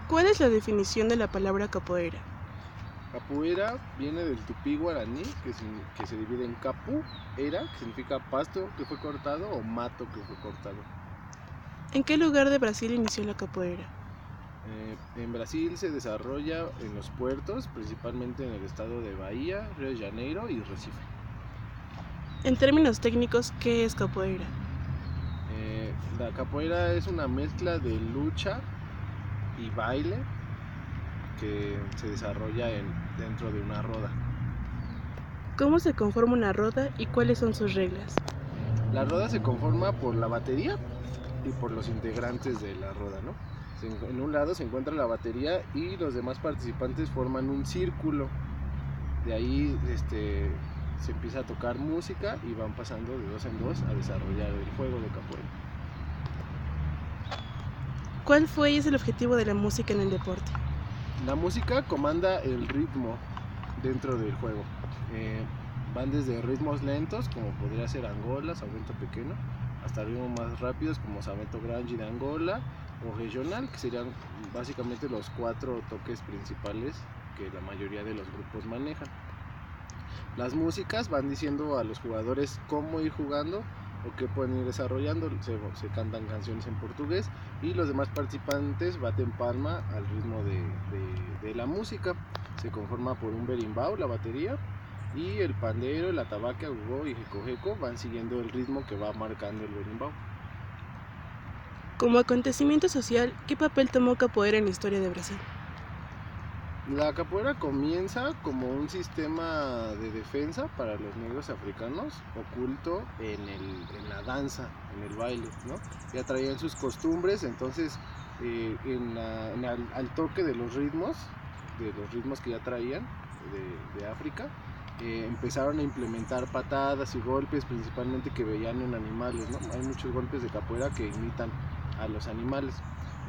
¿Cuál es la definición de la palabra capoeira? Capoeira viene del tupí guaraní, que se divide en capu, era, que significa pasto que fue cortado, o mato que fue cortado. ¿En qué lugar de Brasil inició la capoeira? En Brasil se desarrolla en los puertos, principalmente en el estado de Bahía, Río de Janeiro y Recife. En términos técnicos, ¿qué es capoeira? La capoeira es una mezcla de lucha y baile que se desarrolla dentro de una roda. ¿Cómo se conforma una roda y cuáles son sus reglas? La roda se conforma por la batería y por los integrantes de la roda, ¿no? En un lado se encuentra la batería y los demás participantes forman un círculo. De ahí se empieza a tocar música y van pasando de dos en dos a desarrollar el juego de capoeira. ¿Cuál fue y es el objetivo de la música en el deporte? La música comanda el ritmo dentro del juego. Van desde ritmos lentos, como podría ser Angola, Sabento Pequeno, hasta ritmos más rápidos, como Sabento Grande de Angola, o regional, que serían básicamente los 4 toques principales que la mayoría de los grupos manejan. Las músicas van diciendo a los jugadores cómo ir jugando o qué pueden ir desarrollando. Se cantan canciones en portugués y los demás participantes baten palma al ritmo de la música. Se conforma por un berimbau, la batería, y el pandero, el atabaque, agogó y jecojeco van siguiendo el ritmo que va marcando el berimbau. Como acontecimiento social, ¿qué papel tomó capoeira en la historia de Brasil? La capoeira comienza como un sistema de defensa para los negros africanos, oculto en la danza, en el baile, ¿no? Ya traían sus costumbres, entonces al toque de los ritmos que ya traían de África, empezaron a implementar patadas y golpes, principalmente que veían en animales, ¿no? Hay muchos golpes de capoeira que imitan a los animales.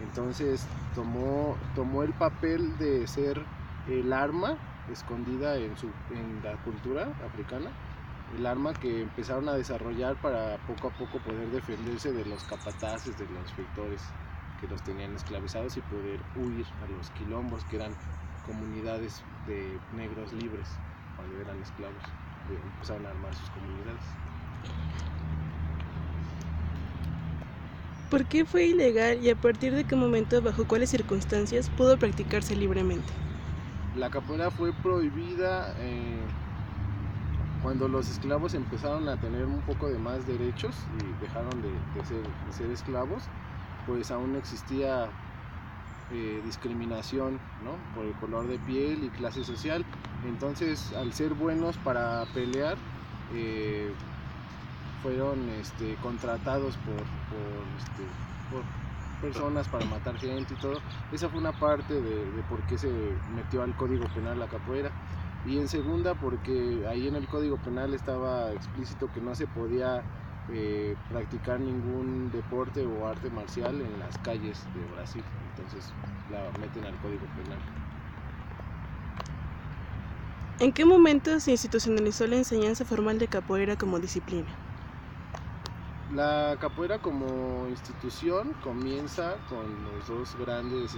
Entonces tomó el papel de ser el arma escondida en la cultura africana, el arma que empezaron a desarrollar para poco a poco poder defenderse de los capataces, de los feitores que los tenían esclavizados y poder huir a los quilombos, que eran comunidades de negros libres cuando eran esclavos. Empezaron a armar sus comunidades. ¿Por qué fue ilegal y a partir de qué momento, bajo cuáles circunstancias, pudo practicarse libremente? La capoeira fue prohibida cuando los esclavos empezaron a tener un poco de más derechos y dejaron de ser esclavos, pues aún existía discriminación, ¿no? Por el color de piel y clase social. Entonces, al ser buenos para pelear, fueron contratados por personas para matar gente y todo. Esa fue una parte de por qué se metió al Código Penal la capoeira. Y en segunda, porque ahí en el Código Penal estaba explícito que no se podía practicar ningún deporte o arte marcial en las calles de Brasil. Entonces la meten al Código Penal. ¿En qué momento se institucionalizó la enseñanza formal de capoeira como disciplina? La capoeira como institución comienza con los dos grandes,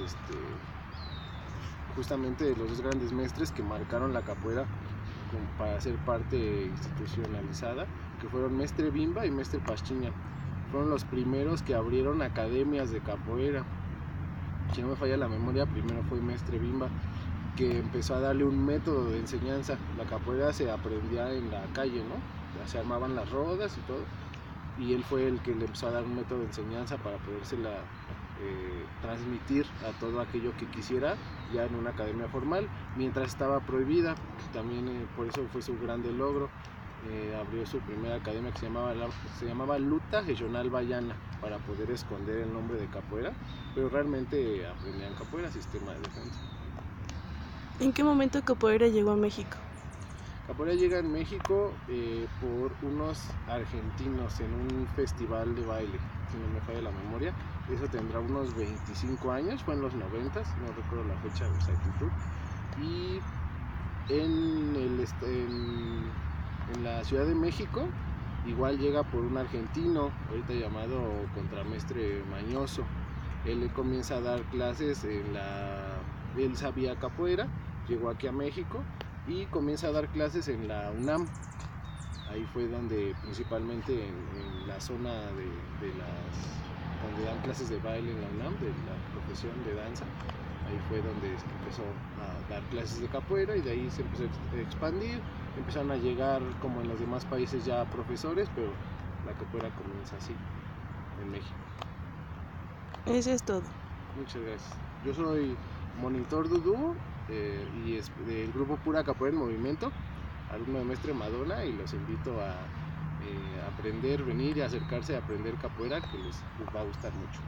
justamente los dos grandes mestres que marcaron la capoeira para ser parte institucionalizada, que fueron Mestre Bimba y Mestre Pastinha. Fueron los primeros que abrieron academias de capoeira. Si no me falla la memoria, primero fue Mestre Bimba, que empezó a darle un método de enseñanza. La capoeira se aprendía en la calle, ¿no? Se armaban las rodas y todo, y él fue el que le empezó a dar un método de enseñanza para podérsela transmitir a todo aquello que quisiera ya en una academia formal, mientras estaba prohibida. También por eso fue su grande logro. Abrió su primera academia que se llamaba Luta Regional Baiana, para poder esconder el nombre de capoeira, pero realmente aprendían capoeira, sistema de defensa. ¿En qué momento capoeira llegó a México? Capoeira llega en México por unos argentinos en un festival de baile, si no me falla la memoria. Eso tendrá unos 25 años, fue en los 90, no recuerdo la fecha de exactitud. Y en la Ciudad de México igual llega por un argentino, ahorita llamado Contramestre Mañoso. Él comienza a dar clases él sabía capoeira, llegó aquí a México y comienza a dar clases en la UNAM. Ahí fue donde principalmente en la zona donde dan clases de baile en la UNAM, de la profesión de danza, ahí fue donde empezó a dar clases de capoeira y de ahí se empezó a expandir, empezaron a llegar como en los demás países ya profesores, pero la capoeira comienza así en México. Eso es todo. Muchas gracias. Yo soy monitor Dudu y es del grupo Pura Capoeira en Movimiento, alumno de Mestre Madonna, y los invito a aprender, venir y acercarse a aprender capoeira, que les va a gustar mucho.